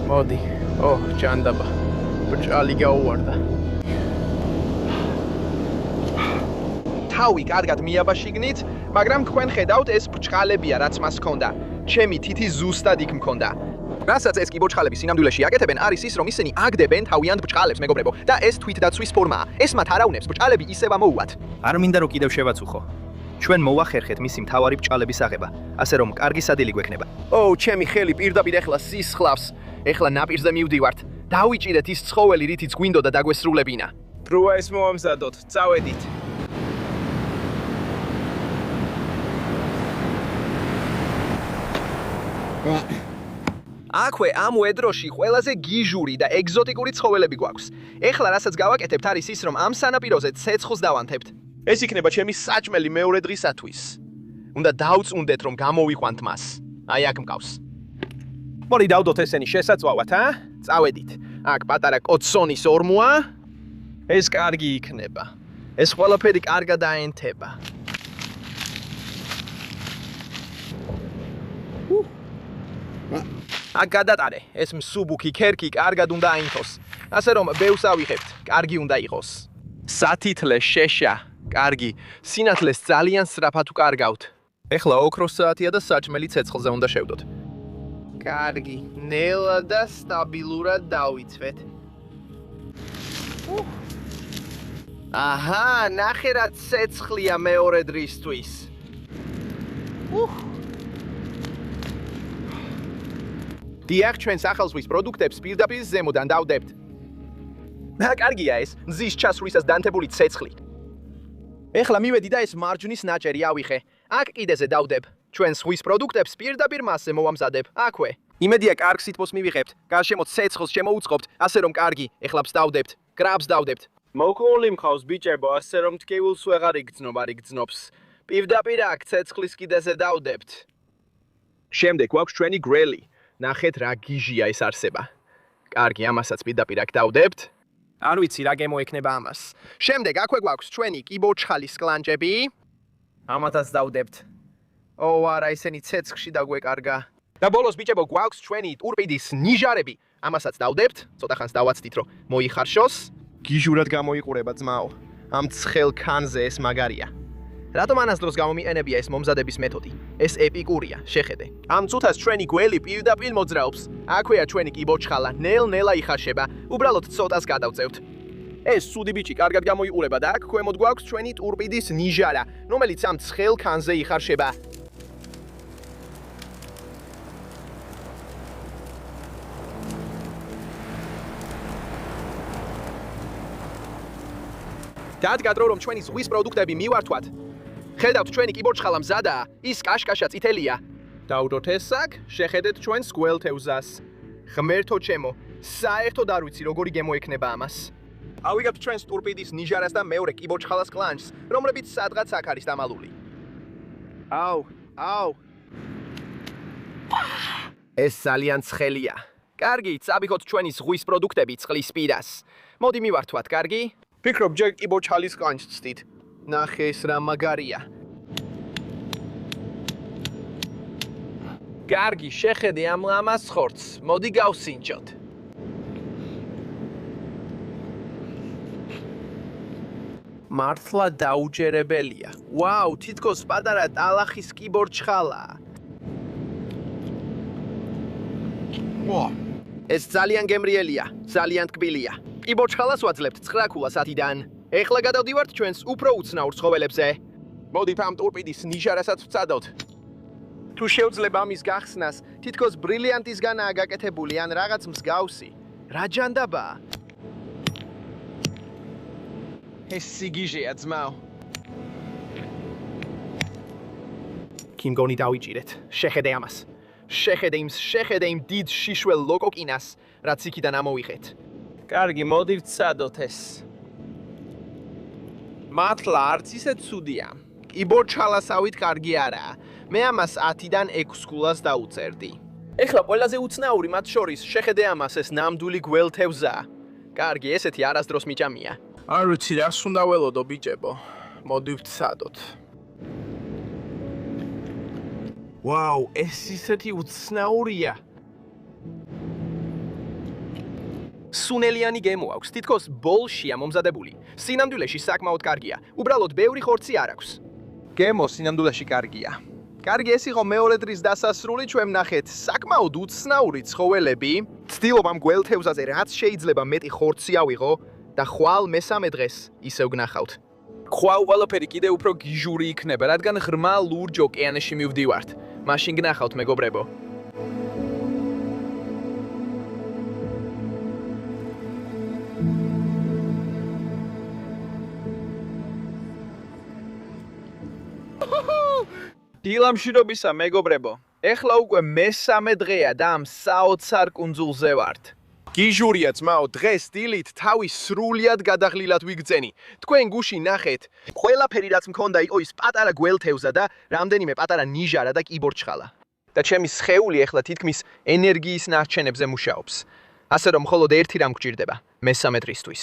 მოდი. ჯანდაბა. ბრჭალი გაუვარდა. თავი კარგად მიაბა შიგნით, მაგრამ თქვენ ხედავთ ეს ბრჭყალებია, რაც მას ჰქონდა. ჩემი თითი ზუსტად იქ მქონდა. რასაც ეს კიბორჩხალები სინამდვილეში აკეთებენ, არის ის, რომ ისინი აგდებენ თავიანთ ბჭყალებს, მეგობრებო, და ეს თვითდაცვის ფორმაა. ეს მათ არ ავნებს ბჭყალები ისევ ამოუვათ. არ მინდა რომ კიდევ შევაწუხო. ჩვენ მოვახერხეთ მისი მთავარი ბჭყალების აღება, ასე რომ კარგი სადილი გვექნება. ჩემი ხელი პირდაპირ ეხლა სისხლავს. ეხლა ნაპირზე მივდივართ. დავიჭირეთ ის ცხოველი, რითიც გვინდოდა დაგვესრულებინა. როა ეს მოამზადოთ, წავედით. აქვე ამ უედროში ყველაზე გიჟური და ეგზოტიკური ცხოველები გვაქვს. ეხლა რასაც გავაკეთებთ არის ის, რომ ამ სანაპიროზე ცეცხლს დავანთებთ. ეს იქნება ჩემი საჭმელი მეორე დღისათვის. უნდა დავწუნდეთ, რომ გამოვიყვანთ მას. აი აქ მყავს. მოდი დავდოთ ესენი შესაწვავად, წავედით. აქ პატარა კოცონის ორმოა. ეს კარგი იქნება. ეს ყველაფერი კარგად დაენთება. აქ გადატარე, ეს მსუბუქი ქერქი კარგად უნდა აინთოს. ასე რომ ბევრს ავიღებთ, კარგი უნდა იყოს. სათითლე შეშა. კარგი. სინათლეს ძალიან სწრაფად უკარგავთ. ეხლა ოქროს საათია და საჭმელი ცეცხლზე უნდა შევდოთ. კარგი. ნელა და სტაბილურად დავიცვეთ. აჰა, ნახე რა ცეცხლია მეორე დრისთვის. დიახ, ჩვენ სახელმწიფოს პროდუქტებს პირდაპირ ზემოდან დავდებთ. კარგია ეს, მზის ჩასვლისას დანთებული ცეცხლი. ეხლა მივედი და ეს მარჯნის ნაჭერი ავიხე. აქ კიდეზე დავდებ. ჩვენ სხვის პროდუქტებს პირდაპირ მასზე მოვამზადებ. აქვე. იმედია კარგ სითბოს მივიღებთ. გარშემო ცეცხლს შემოუწყობთ, ასე რომ კარგი. ეხლა ვსდავდებთ. კრაბს დავდებთ. მოკლული მყავს ბიჭებო, ასე რომ თქივილს ვეღარ იგრძნობს. პირდაპირ აქ ცეცხლის კიდეზე დავდებთ. შემდეგ გვაქვს ჩვენი გრელი. ნახეთ რა გიჟია ეს არსება. კარგი, ამასაც პირდაპირ აქ დავდებთ. არ ვიცი რა გემოექნება ამას. შემდეგ აქვე გვაქვს ჩვენი კიბორჩხალის კლანჭები. ამათაც დავდებთ. არა, ისინი ცეცხლში დაგვეკარგა. და ბოლოს ბიჭებო გვაქვს ჩვენი ტურპიდის ნიჟარები. ამასაც დავდებთ. ცოტა ხანს დავაცდით, რომ მოიხარშოს. გიჟურად გამოიყურება ძმაო. ამ ცხელ ქანზე ეს მაგარია. რატომ ანას დროს გამომიყენებია ეს მომზადების მეთოდი? ეს ეპიკურია, შეხედე. ამ წუთას ჩვენი გველი პირდაპირ მოძრაობს. აქვეა ჩვენი კიბორჩხალა, ნელ-ნელა იხარშება. უბრალოდ ცოტას გადავწევთ. ეს სუდი ბიჭი კარგად გამოიყურება და აქ ქვემოთ გვაქვს ჩვენი ტურპიდის ნიჟარა, რომელიც ამ ცხელ ქანზე იხარშება. დადგა დრო რომ ჩვენი ზღვის პროდუქტები მივართვათ. ხედავთ ჩვენი კიბორჩხალა მზადაა, ის კაშკაშა წითელია. დავდოთ ეს აქ, შეხედეთ ჩვენს გველთევზას. ღმერთო ჩემო, საერთოდ არ ვიცი როგორი გემოექნება ამას. ავიღებთ ჩვენს ტურპიდის ნიჟარას და მეორე კიბორჩხალას კლანჭს, რომლებიც სადღაც აქ არის დამალული. აუ. ეს ძალიან ცხელია. კარგი, წავიღოთ ჩვენი ზღვის პროდუქტები წყლის პირას. მოდი მივართვათ, კარგი? ფიქრობ ჯერ კიბორჩხალის კლანჭს ვცდით. ნახე ეს რა მაგარია. კარგი, შეხედე ამ ლამას ხორცს. მოდი გავსინჯოთ. მართლა დაუჯერებელია. ვაუ, თითქოს პატარა ტალახის კიბორჩხალაა. ეს ძალიან გემრიელია, ძალიან ტკბილია. კიბორჩხალას ვაძლევთ 9 ქულას 10-დან. ეხლა გადავდივართ ჩვენს უფრო უცნაურ ცხოველებზე. მოდით ამ ტურპიდის ნიჟარასაც ვწადოთ. თუ შევძლებ ამის გახსნას, თითქოს ბრილიანტისგანაა გაკეთებული ან რაღაც მსგავსი. რა ჯანდაბაა? ეს სიგიჟეა ძმაო. კიმგონი დავიჭირეთ. შეხედე ამას. შეხედე იმ დიდ შიშველ ლოკოკინას, რაც იქიდან ამოვიღეთ. კარგი, მოდი ვწადოთ ეს. მართლა არც ისე ცუდია. კიბორჩხალასავით კარგი არაა. მე ამას 10-დან 6 ქულას დაუწერდი. ეხლა ყველაზე უცნაური მათ შორის შეხედე ამას, ეს ნამდვილი გველთევზაა. კარგი, ესეთი არასდროს მიჭამია. არ ვიცი რას უნდა ველოდო ბიჭებო. მოდი ვცადოთ. ვაუ, ეს ისეთი უცნაურია. სუნელიანი გემო აქვს, თითქოს ბოლშია მომზადებული. სინამდვილეში საკმაოდ კარგია. უბრალოდ ბევრი ხორცი არ აქვს. გემო სინამდვილეში კარგია. კარგი, ეს იყო მეორე დღის დასასრული, ჩვენ ვნახეთ საკმაოდ საკმაოდ უცნაური ცხოველები. ცდილობ ამ გველთევზაზე რაც შეიძლება მეტი ხორცი ავიღო და ხვალ მესამე დღეს ისევ გნახავთ. ხვალ ყველაფერი კიდე უფრო გიჟური იქნება, რადგან ღრმა ლურჯ ოკეანეში მივდივართ. მაშინ გნახავთ, მეგობრებო. დილამშვიდობისა, მეგობრებო. ეხლა უკვე მესამე დღეა და ამ საოცარ კუნძულზე ვართ. გიჟურია ძმაო, დღეს დილით თავი სრულიად გადაღლილად ვიგრძენი. თქვენ გუში ნახეთ, ყველაფერი რაც მქონდა იყო ის პატარა გველთევზა და რამდენიმე პატარა ნიჟარა და კიბორჩხალა. და ჩემი სხეული ეხლა თითქმის ენერგიის ნარჩენებზე მუშაობს. ასე რომ მხოლოდ ერთი რამ გვჭირდება, მესამე დღისთვის.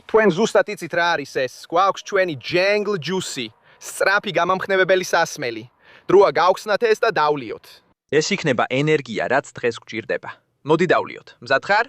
თქვენ ზუსტად იცით რა არის ეს? გვაქვს ჩვენი Jungle Juicy, სწრაფი გამამხნევებელი სასმელი. დროა გავხსნათ ეს და დავლიოთ. ეს იქნება ენერგია, რაც დღეს გვჭირდება. მოდი დავლიოთ. მზად ხარ?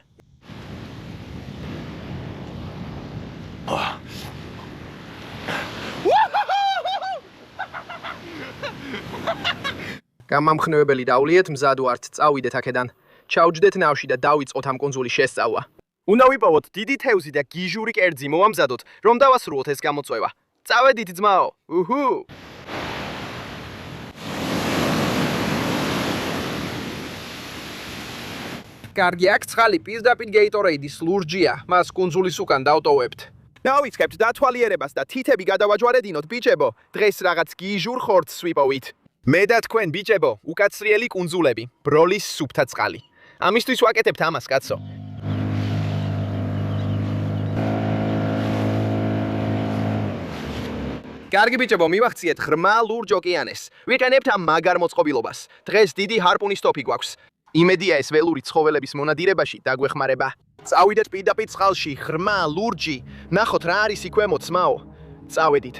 გამამხნევებელი დავლიეთ, მზად ვართ, წავიდეთ აქედან. ჩავჯდეთ ნავში და დავიწყოთ ამ კუნძულის შესწავლა. უნდა ვიპოვოთ დიდი თევზი და გიჟური კერძი მოვამზადოთ, რომ დავასრულოთ ეს გამოწვევა. წავედით ძმაო. უჰუ! კარგი, აქ ცხალი პირდაპირ გეიტორეიდის ლურჯია. მას კუნძულის უკან დავტოვებთ. დავიწყებთ დათვალიერებას და თითები გადავაჯვარედინოთ, ბიჭებო. დღეს რაღაც გიჟურ ხორცს ვიპოვით. მე და თქვენ, ბიჭებო, უკაცრიელი კუნძულები, ბროლის სუფთა წყალი. ამისთვის ვაკეთებთ ამას, კაცო. კარგი ბიჭებო, მივახციეთ ღრმა ლურჯ ოკეანეს. ვიყენებთ ამ მაგარ მოწყობილობას. დღეს დიდი ჰარპუნის ტოფი გვაქვს. იმედია ეს ველური ცხოველების მონადირებაში დაგვეხმარება. წავიდეთ პირდაპირ წყალში, ღრმა, ლურჯი. ნახოთ რა არის იქ ქვემოთ, ძმაო. წავედით.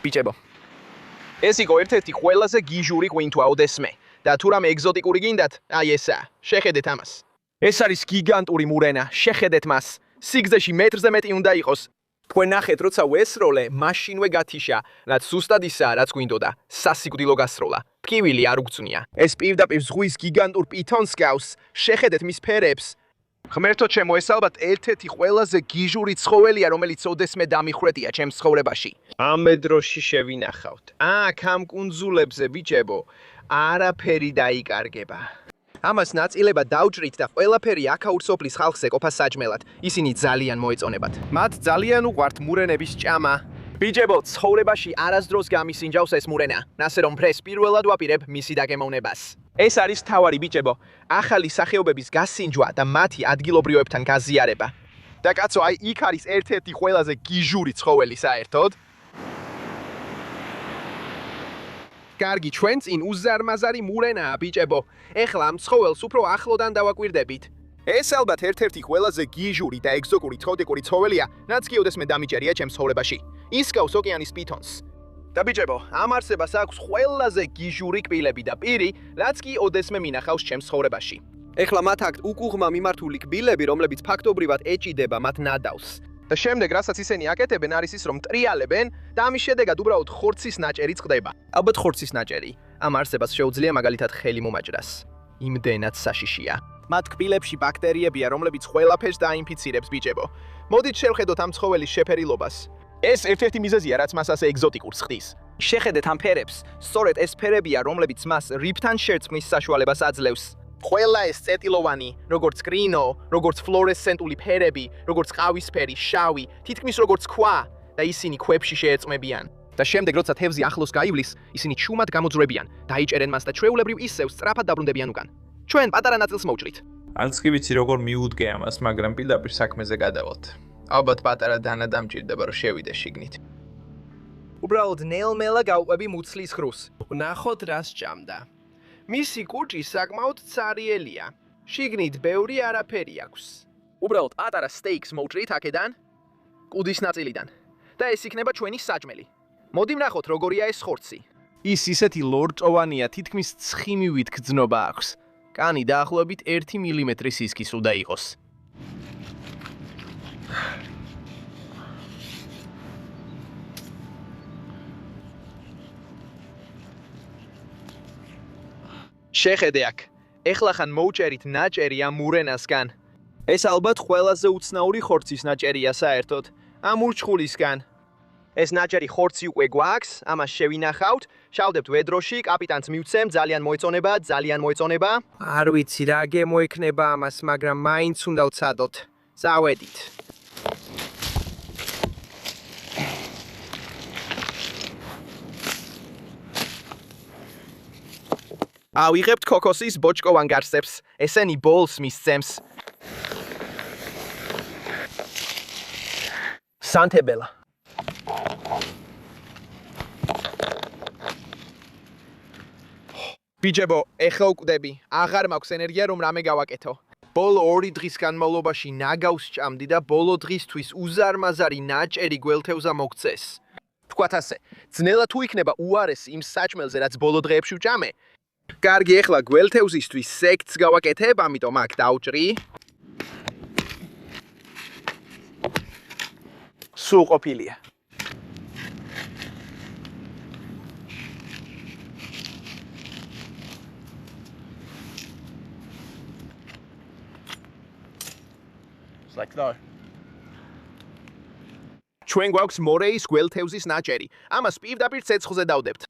ბიჭებო. ეს იყო ერთ-ერთი ყველაზე გიჟური ყვინთვა ოდესმე და თუ რამე ეგზოტიკური გინდათ, აი ესა, შეხედეთ ამას. ეს არის გიგანტური მურენა, შეხედეთ მას. სიგრძეში მეტრზე მეტი უნდა იყოს. თქვენ ნახეთ, როცა ვესროლე, მაშინვე გათიშა, რაც სუსტად ისაა, რაც გვინდოდა. სასიკვდილო გასროლა. ტკივილი არ უგწნია. ეს პირდაპირ ზღვის გიგანტურ პითონს გავს. შეხედეთ მის ფერებს. ღმერთო ჩემო, ეს ალბათ ერთ-ერთი ყველაზე გიჟური ცხოველია, რომელიც ოდესმე დამიხვრედია ჩემს ცხოვრებაში. ამ დროში შევინახავთ. აქ ამ კუნძულებზე, ბიჭებო, არაფერი დაიკარგება. ამას ნაწილებად დავჭრით და ყველაფერი აქაურ სოფლის ხალხს ეყოფა საჭმელად. ისინი ძალიან მოეწონებათ. მათ ძალიან უყვართ მურენების ჭამა. ბიჭებო, ცხოვრებაში არასდროს გამისინჯავს ეს მურენა. ნასე რომ ფრეს პირველად ვაპირებ მისი დაგემოვნებას. ეს არის თავარი ბიჭებო, ახალი სახეობების გასინჯვა და მათი ადგილობრივებთან გაზიარება. და კაცო, აი იქ არის ერთ-ერთი ყველაზე გიჟური ცხოველი საერთოდ. კარგი, ჩვენ წინ უზარმაზარი მურენაა ბიჭებო. ეხლა ამ ცხოველს უფრო ახლოდან დავაკვირდებით. ეს ალბათ ერთ-ერთი ყველაზე გიჟური და ეგზოტიკური თხოვდეკური ცხოველია, რაც კი ოდესმე დამიჯერია ჩემს ცხოვრებაში. ის გავს ოკეანის პითონს. და ბიჭებო, ამ არსებას აქვს ყველაზე გიჟური კბილები და პირი, რაც კი ოდესმე მინახავს ჩემს ცხოვრებაში. ეხლა მათ აქვთ უკუღმა მიმართული კბილები, რომლებიც ფაქტობრივად ეჭიდება მათ ნადავს. და შემდეგ, რასაც ისინი აკეთებენ, არის ის, რომ ტრიალებენ და ამის შედეგად უბრალოდ ხორცის ნაჭერი წყდება. ალბათ ხორცის ნაჭერი. ამ არსებას შეუძლია მაგალითად ხელი მომაჭრას. იმდენად საშიშია. მათ კბილებში ბაქტერიებია, რომლებიც ყველაფერს დაინფიცირებს ბიჭებო. მოდით შევხედოთ ამ ცხოველის შეფერილობას. ეს ერთ-ერთი მიზეზია, რაც მას ასე ეგზოტიკურს ხდის. შეხედეთ ამ ფერებს. სწორედ ეს ფერებია, რომლებიც მას რიფთან შერწყმის საშუალებას აძლევს. ყველა ეს წეტილოვანი, როგორც კრინო, როგორც ფლორესცენტული ფერები, როგორც ყავისფერი, შავი, თითქმის როგორც ქვა და ისინი ქვებში შეეწმებიან. და შემდეგ, როცა თევზი ახლოს გაივლის, ისინი ჩუმად გამოძვრებიან, დაიჭერენ მას და ჩვეულებრივ ისევ სწრაფად დაბრუნდებიან უკან. ჩვენ პატარა ნაწილს მოვჭრით. არც კი ვიცი როგორ მიუდგე ამას, მაგრამ პირდაპირ საქმეზე გადავალთ. ალბათ პატარა დანა დამჭირდება, რომ შევიდე შიგნით. უბრალოდ ნელ-მელა გავყვები მუცლის ხრუს. ნახოთ რას ჭამდა. მისი კუჭი საკმაოდ цаრიელია. შიგნით ბევრი არაფერი აქვს. უბრალოდ პატარა სტეიქს მოვჭრით აქედან, კუდის ნაწილიდან. და ეს იქნება ჩვენი საჭმელი. მოდი ვნახოთ როგორია ეს ხორცი. ის ისეთი ლორწოვანია, თითქმის ცხიმივით გრძნობა აქვს. კანი დაახლოებით 1 მილიმეტრი სისქის უნდა იყოს. შეხედე აქ. ეხლა ხან მოვჭერით ნაჭერი ამ მურენასგან. ეს ალბათ ყველაზე უცნაური ხორცის ნაჭერია საერთოდ. ამ ურჩხულისგან. ეს ნაჭერი ხორცი უკვე გვაქვს, ამას შევინახავთ, შავდებთ ვედროში, კაპიტანს მივცემ, ძალიან მოეწონება. არ ვიცი რა გემოექნება ამას, მაგრამ მაინც უნდა ვცადოთ. წავედით. ავიღებთ ქოქოსის ბოჭკოვან გარსებს, ესენი ბოლს მისცემს. სანთებელა. ბიჭებო, ეხლა ვკვდები, აღარ მაქვს ენერგია რომ რამე გავაკეთო. ბოლო 2 დღის განმავლობაში ნაგავს ჭამდი და ბოლო დღისთვის უზარმაზარი ნაჭერი გველთევზა მოგწეს. თქვათ ასე, ძნელა თუ იქნება უარესი იმ საჭმელზე, რაც ბოლო დღეებში ვჭამე. კარგი, ეხლა გველთევზისთვის სექტს გავაკეთებ, ამიტომ აქ დავჭრი. სრულყოფილია. Like that. ჩვენ გვაქვს მორეის გველთევზის ნაჭერი. ამას პირდაპირ ცეცხლზე დავდებთ.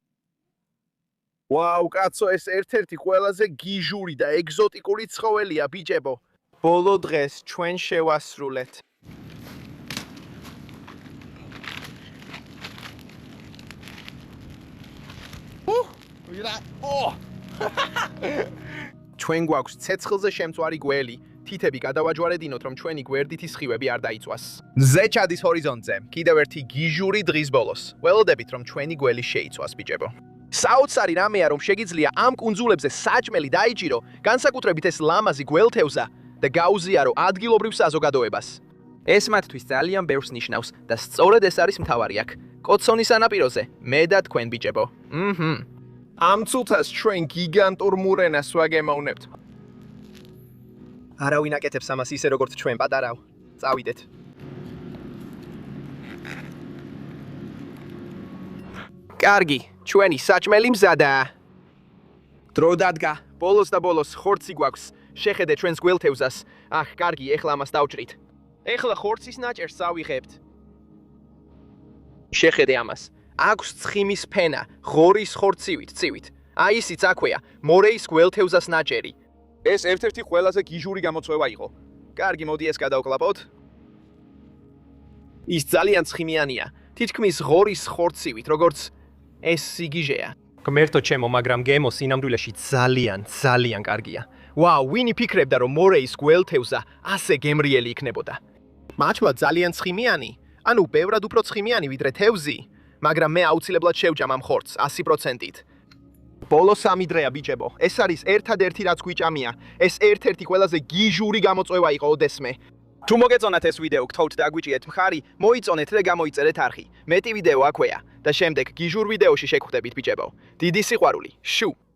ვაუ, კაცო, ეს ერთ-ერთი ყველაზე გიჟური და ეგზოტიკური ცხოველია, ბიჭებო. ბოლო დღეს ჩვენ შევასრულეთ. ჩვენ გვაქვს ცეცხლზე შემწვარი გველი. თითები გადავაჯვარედინოთ, რომ ჩვენი გვერდითი სხივები არ დაიწვას. მზე ჩადის ჰორიზონტზე. კიდევ ერთი გიჟური დღის ბოლოს. ველოდებით, რომ ჩვენი გველი შეიცვას, ბიჭებო. საოცარი რამეა, რომ შეგიძლია ამ კუნძულებზე საჭმელი დაიჭირო, განსაკუთრებით ეს ლამაზი გველთევზა და გაუზიარო ადგილობრივ საზოგადოებას. ეს მათთვის ძალიან ბევრს ნიშნავს და სწორედ ეს არის მთავარი აქ. კოცონის ანაპიროზე, მე და თქვენ ბიჭებო. ამ წუთას ჩვენ გიგანტურ მურენას ვაგემოვნებთ. არავინ აკეთებს ამას ისე როგორც ჩვენ პატარავ. წავიდეთ. კარგი, ჩვენი საჭმელი მზადაა. დრო დადგა. ბოლოს და ბოლოს ხორცი გვაქვს. შეხედე ჩვენს გველთევზას. აჰ, კარგი, ეხლა ამას დავჭრით. ეხლა ხორცის ნაჭერს წავიღებთ. შეხედე ამას. აქვს ცხიმის ფენა, ღორის ხორცივით, ცივით. აი ისიც აქვეა, მორეის გველთევზას ნაჭერი. ეს ერთ-ერთი ყველაზე გიჟური გამოწვევა იყო. კარგი, მოდი ეს გადავკლაპოთ. ის ძალიან ცხიმიანია. თითქმის ღორის ხორცივით, როგორც ეს სიგიჟეა. გმერთო ჩემო, მაგრამ გემო სინამდვილეში ძალიან კარგია. ვაუ, ვინი ფიქრებდა, რომ მორეის გველთევზა ასე გემრიელი იქნებოდა? მართლა ძალიან ცხიმიანი? ანუ ბევრად უფრო ცხიმიანი ვიდრე თევზი, მაგრამ მე აუცილებლად შევჭამ ამ ხორცს 100%-ით. ბოლო 3 დღეა ბიჭებო. ეს არის ერთადერთი რაც გვიჭამია. ეს ერთ-ერთი ყველაზე გიჟური გამოწვევა იყო ოდესმე. თუ მოგეწონათ ეს ვიდეო, გთხოვთ დაგვიჭიეთ მხარი, მოიწონეთ და გამოიწერეთ არხი. მეტი ვიდეო აქვეა და შემდეგ გიჟურ ვიდეოში შეგხვდებით ბიჭებო. დიდი სიყვარული. შუ